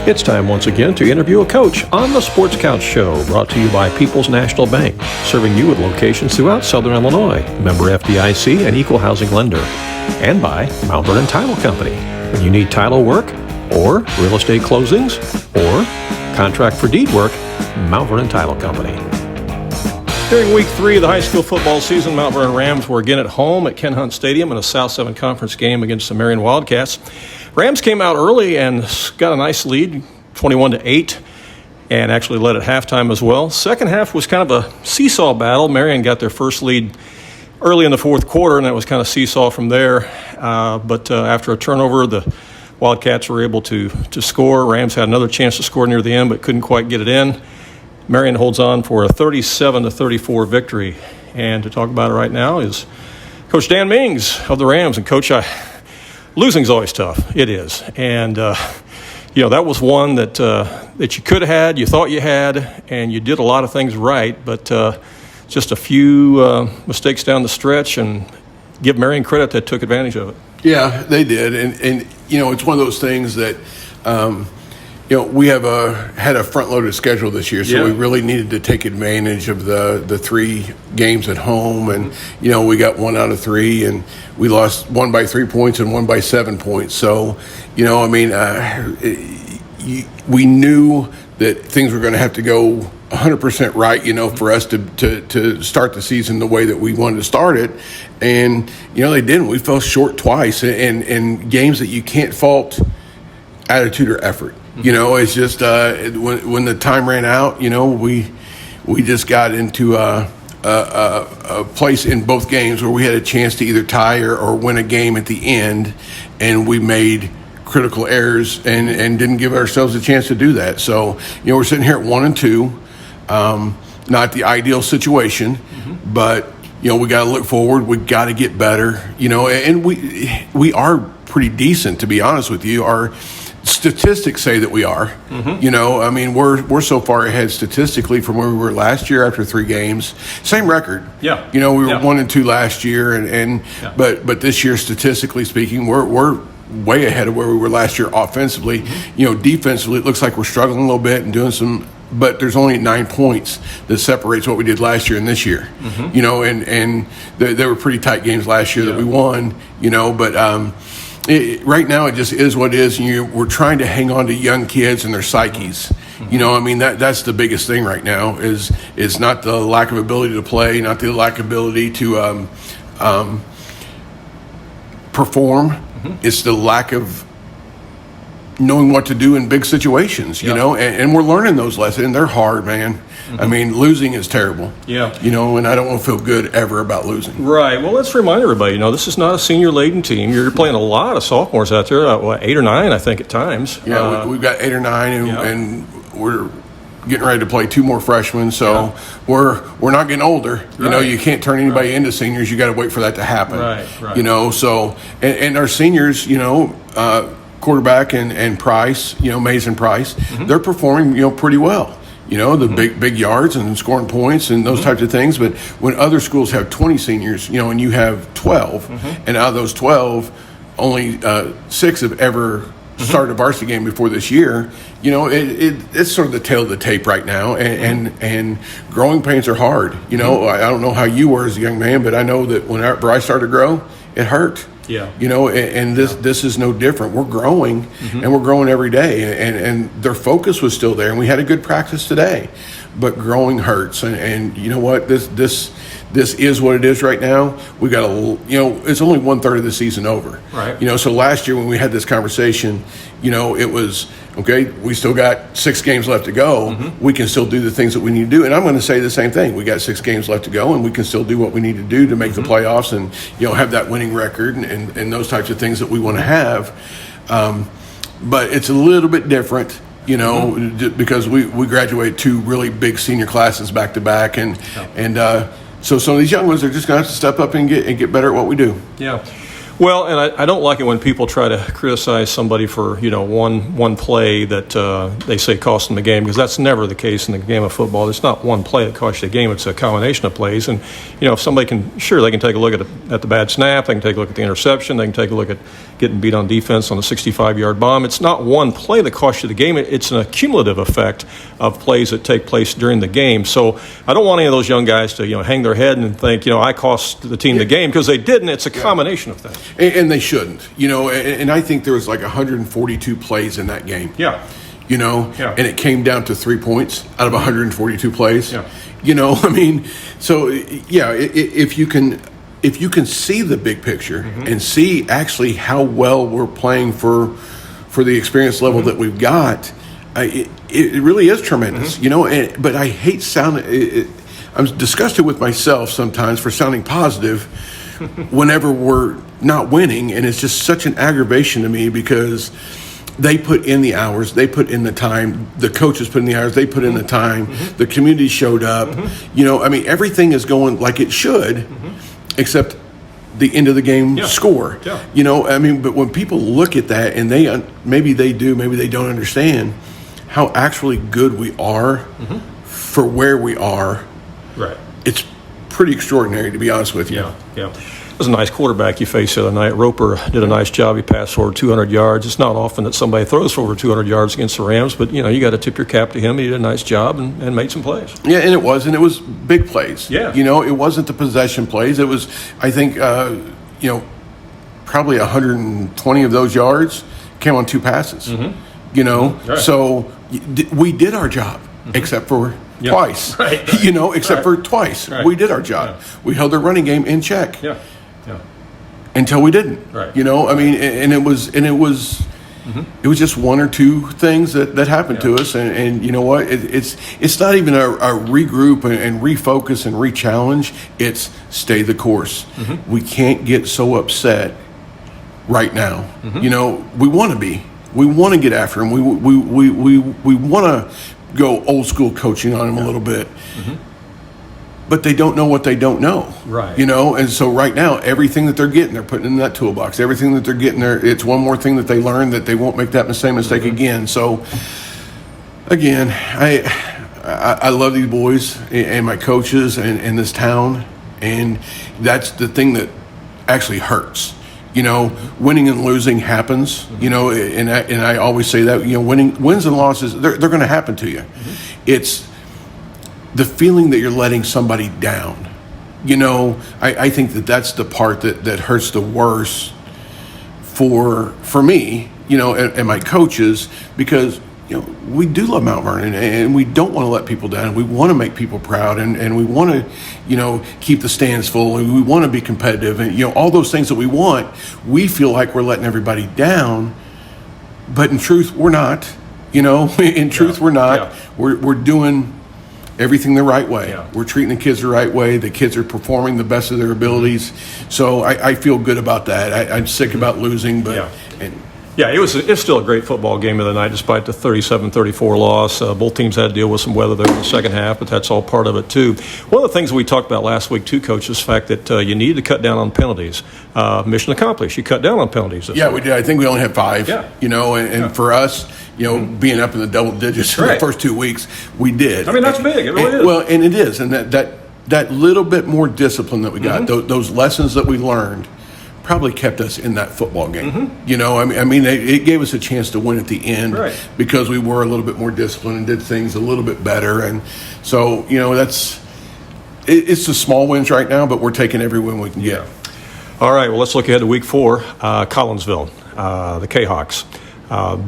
It's time once again to interview a coach on the Sports Couch Show, brought to you by People's National Bank, serving you with locations throughout Southern Illinois, member FDIC and equal housing lender, and by Mount Vernon Title Company. When you need title work or real estate closings or contract for deed work, Mount Vernon Title Company. During week 3 of the high school football season, Mount Vernon Rams were again at home at Ken Hunt Stadium in a South 7 Conference game against the Marion Wildcats. Rams came out early and got a nice lead, 21-8, and actually led at halftime as well. Second half was kind of a seesaw battle. Marion got their first lead early in the fourth quarter, and it was kind of seesaw from there. But after a turnover, the Wildcats were able to score. Rams had another chance to score near the end, but couldn't quite get it in. Marion holds on for a 37-34 victory. And to talk about it right now is Coach Dan Mings of the Rams. And, Coach, losing's always tough. It is. And, that was one that you could have had, you thought you had, and you did a lot of things right. But just a few mistakes down the stretch, and give Marion credit that took advantage of it. Yeah, they did. And it's one of those things that, we have had a front-loaded schedule this year, so we really needed to take advantage of the 3 games at home. And, we got 1 out of 3, and we lost 1 by 3 points and 1 by 7 points. So, we knew that things were going to have to go 100% right, for us to start the season the way that we wanted to start it. And, they didn't. We fell short twice in games that you can't fault attitude or effort. It's just when the time ran out, we just got into a place in both games where we had a chance to either tie or win a game at the end, and we made critical errors and didn't give ourselves a chance to do that. So, we're sitting here at 1-2, not the ideal situation, but we got to look forward. We got to get better, and we are pretty decent, to be honest with you. Our statistics say that we are. We're so far ahead statistically from where we were last year after 3 games. Same record. Yeah. We were 1-2 last year, but this year, statistically speaking, we're way ahead of where we were last year offensively. Defensively, it looks like we're struggling a little bit and doing some. But there's only 9 points that separates what we did last year and this year. And they were pretty tight games last year that we won. But. Right now, it just is what it is, and we're trying to hang on to young kids and their psyches. That's the biggest thing right now is not the lack of ability to play, not the lack of ability to perform. It's the lack of knowing what to do in big situations, and we're learning those lessons, and they're hard, man. Losing is terrible. Yeah. And I don't want to feel good ever about losing. Right. Well, let's remind everybody, this is not a senior-laden team. You're playing a lot of sophomores out there, 8 or 9, I think, at times. Yeah, we've got 8 or 9, and we're getting ready to play 2 more freshmen, so we're not getting older. You can't turn anybody into seniors. You got to wait for that to happen. Right. So and our seniors, quarterback and Price, Mays and Price, they're performing, pretty well. The big yards and scoring points and those types of things. But when other schools have 20 seniors, and you have 12, and out of those 12, only 6 have ever started a varsity game before this year, it's sort of the tail of the tape right now. And growing pains are hard. I don't know how you were as a young man, but I know that whenever I started to grow, it hurt. Yeah. And this is no different. We're growing, and we're growing every day. And their focus was still there, and we had a good practice today. But growing hurts, and you know what? This is what it is right now. We got it's only 1/3 of the season over. Right. So last year when we had this conversation, it was okay. We still got 6 games left to go. We can still do the things that we need to do, and I'm going to say the same thing. We got 6 games left to go, and we can still do what we need to do to make the playoffs and have that winning record and those types of things that we want to have. But it's a little bit different. Because we graduated 2 really big senior classes back to back, and so some of these young ones are just going to have to step up and get better at what we do. Yeah. Well, and I don't like it when people try to criticize somebody for one play that they say cost them the game, because that's never the case in the game of football. There's not one play that costs you the game; it's a combination of plays. And if somebody can take a look at the bad snap, they can take a look at the interception, they can take a look at getting beat on defense on a 65-yard bomb. It's not one play that cost you the game. It's an accumulative effect of plays that take place during the game. So I don't want any of those young guys to hang their head and think I cost the team the game, because they didn't. It's a combination of things, and they shouldn't. And I think there was like 142 plays in that game. Yeah. And it came down to 3 points out of 142 plays. Yeah. So if you can see the big picture and see actually how well we're playing for the experience level that we've got, it really is tremendous. But I hate sounding. I'm disgusted with myself sometimes for sounding positive whenever we're not winning, and it's just such an aggravation to me, because they put in the hours, they put in the time, the coaches put in the hours, they put in the time, the community showed up. Everything is going like it should, except the end of the game score. But when people look at that, and maybe they do, maybe they don't understand how actually good we are for where we are. Right. It's pretty extraordinary, to be honest with you. Yeah. It was a nice quarterback you faced the other night. Roper did a nice job. He passed for over 200 yards. It's not often that somebody throws for over 200 yards against the Rams, but you got to tip your cap to him. He did a nice job and made some plays. Yeah, and it was big plays. Yeah. It wasn't the possession plays. It was, I think, probably 120 of those yards came on 2 passes. Right. So we did our job, except for twice. Right. Except for twice. Right. We did our job. Yeah. We held their running game in check. Yeah. Until we didn't. Right. And it was just one or two things that happened to us, and you know what? It's not even a regroup and refocus and re-challenge. It's stay the course. We can't get so upset right now. We want to be. We want to get after them. We want to go old school coaching on them a little bit. But they don't know what they don't know. Right. And so right now, everything that they're getting, they're putting in that toolbox. Everything that they're getting there, it's one more thing that they learn, that they won't make that same mistake again. So, again, I love these boys and my coaches and this town, and that's the thing that actually hurts. Winning and losing happens. And I always say that. Wins and losses, they're going to happen to you. It's the feeling that you're letting somebody down. I think that's the part that hurts the worst for me, and my coaches, because we do love Mount Vernon, and we don't want to let people down. We want to make people proud, and we want to keep the stands full, and we want to be competitive, and all those things that we want. We feel like we're letting everybody down, but in truth we're not. In truth we're not. We're doing everything the right way. We're treating the kids the right way. The kids are performing the best of their abilities. So I feel good about that. I'm sick about losing, but it's still a great football game of the night, despite the 37-34 loss. Both teams had to deal with some weather there in the second half, but that's all part of it too. One of the things we talked about last week too, Coach, is the fact that you need to cut down on penalties. Mission accomplished. You cut down on penalties. We did. I think we only had 5. And for us, being up in the double digits for the first 2 weeks, we did. That's big. It really is. Well, and it is. And that little bit more discipline that we got, those lessons that we learned, probably kept us in that football game. It gave us a chance to win at the end, because we were a little bit more disciplined and did things a little bit better. And so, it's the small wins right now, but we're taking every win we can get. All right, well, let's look ahead to week 4, Collinsville, the K-Hawks.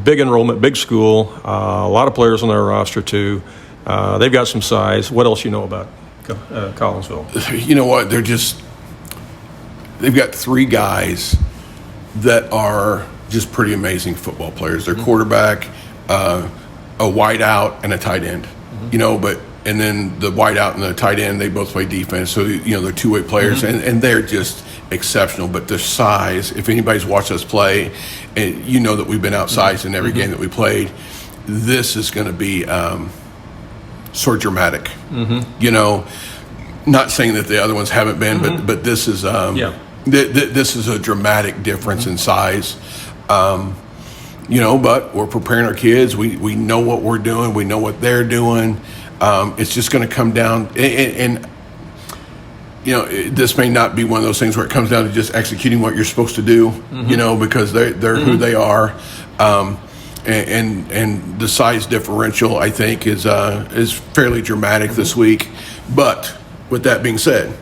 Big enrollment, big school, a lot of players on their roster too. They've got some size. What else you know about Collinsville? You know what? They've got 3 guys that are just pretty amazing football players. Their quarterback, a wide out, and a tight end. And then the wide out and the tight end, they both play defense. So they're two-way players, and they're just exceptional. But their size, if anybody's watched us play, and that we've been outsized in every game that we played, this is going to be sort of dramatic. Not saying that the other ones haven't been, but this is this is a dramatic difference in size. But we're preparing our kids. We know what we're doing. We know what they're doing. It's just going to come down, and this may not be one of those things where it comes down to just executing what you're supposed to do, because they're who they are. And the size differential, I think, is fairly dramatic this week. But with that being said,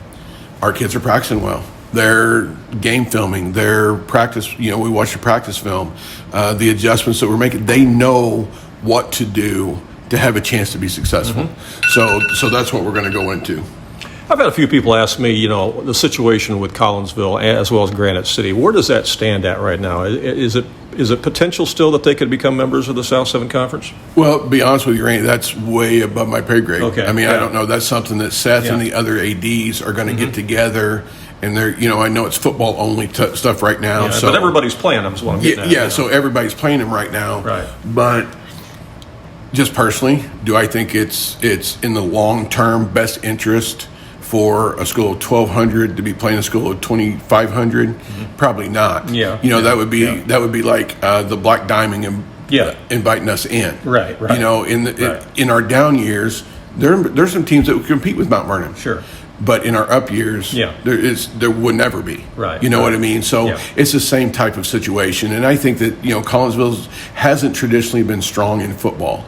our kids are practicing well. They're game filming. They're practice. We watch the practice film. The adjustments that we're making, they know what to do to have a chance to be successful. So that's what we're going to go into. I've had a few people ask me, the situation with Collinsville as well as Granite City. Where does that stand at right now? Is it potential still that they could become members of the South 7 Conference? Well, to be honest with you, Randy, that's way above my pay grade. Okay. I don't know. That's something that Seth and the other ADs are going to get together. And they're, I know it's football only stuff right now. Yeah, but everybody's playing them is what I'm getting at. Yeah, so everybody's playing them right now. Right. But just personally, do I think it's in the long-term best interest for a school of 1,200 to be playing a school of 2,500? Probably not. Yeah. That would be like the Black Diamond inviting us in. Right. In our down years, there's some teams that would compete with Mount Vernon. Sure. But in our up years, there would never be. Right. You know what I mean? So it's the same type of situation. And I think that, Collinsville hasn't traditionally been strong in football,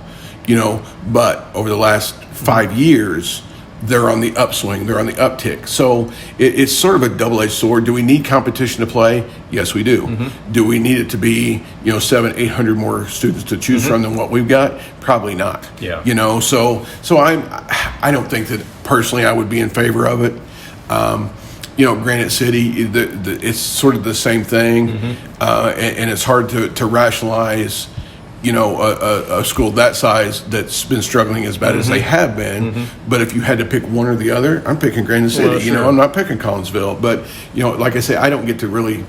but over the last 5 years, they're on the upswing. They're on the uptick. So it's sort of a double-edged sword. Do we need competition to play? Yes, we do. Do we need it to be, 700-800 more students to choose from than what we've got? Probably not. Yeah. So I don't think that personally I would be in favor of it. Granite City, it's sort of the same thing, and it's hard to rationalize. A school that size that's been struggling as bad as they have been. But if you had to pick one or the other, I'm picking Granite City. Well, sure. I'm not picking Collinsville. But, like I say, I don't get to really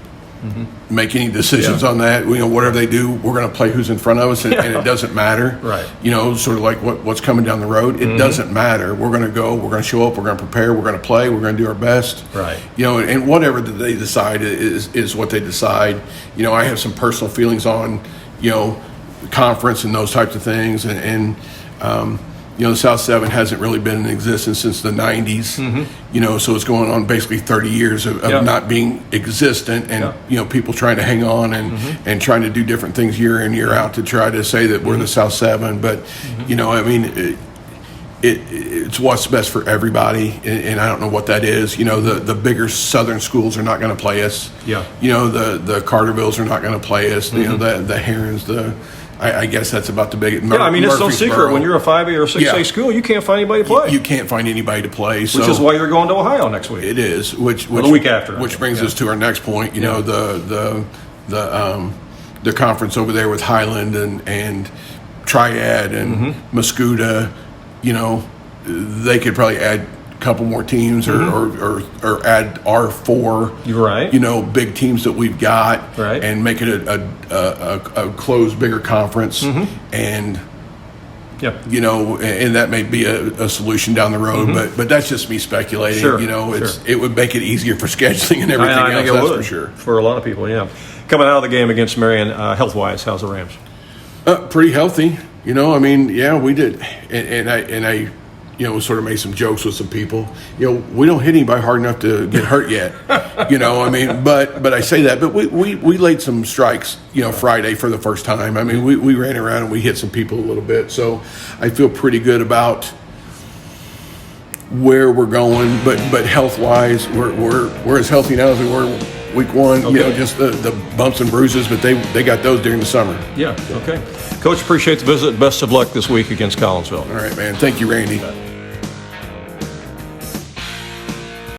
make any decisions on that. Whatever they do, we're going to play who's in front of us, and it doesn't matter. Right. Sort of like what's coming down the road. It doesn't matter. We're going to go. We're going to show up. We're going to prepare. We're going to play. We're going to do our best. Right. And whatever that they decide is what they decide. I have some personal feelings on, conference and those types of things, and the South 7 hasn't really been in existence since the 90s. So it's going on basically 30 years of not being existent, and people trying to hang on and trying to do different things year in year out to try to say that we're the South 7. But it's what's best for everybody, and I don't know what that is. The bigger southern schools are not going to play us. The Cartervilles are not going to play us. The Herons, I guess that's about the biggest. It's no secret when you're a 5A or 6A school, you can't find anybody to play. You can't find anybody to play, which is why you're going to Ohio next week. It is, which the week after. Which brings us to our next point. The conference over there with Highland and Triad and Muscuda. They could probably add couple more teams or add our 4 big teams that we've got and make it a closed bigger conference and and that may be a solution down the road, but that's just me speculating. It would make it easier for scheduling and everything else. Think it that's would, for sure, for a lot of people. Coming out of the game against Marion, health wise, how's the Rams? Pretty healthy. We did, and I sort of made some jokes with some people. We don't hit anybody hard enough to get hurt yet. But I say that. But we laid some strikes, Friday for the first time. We ran around and we hit some people a little bit. So I feel pretty good about where we're going. But health wise, we're as healthy now as we were week 1. Just the bumps and bruises, but they got those during the summer. Okay. Coach, appreciate the visit. Best of luck this week against Collinsville. All right, man. Thank you, Randy.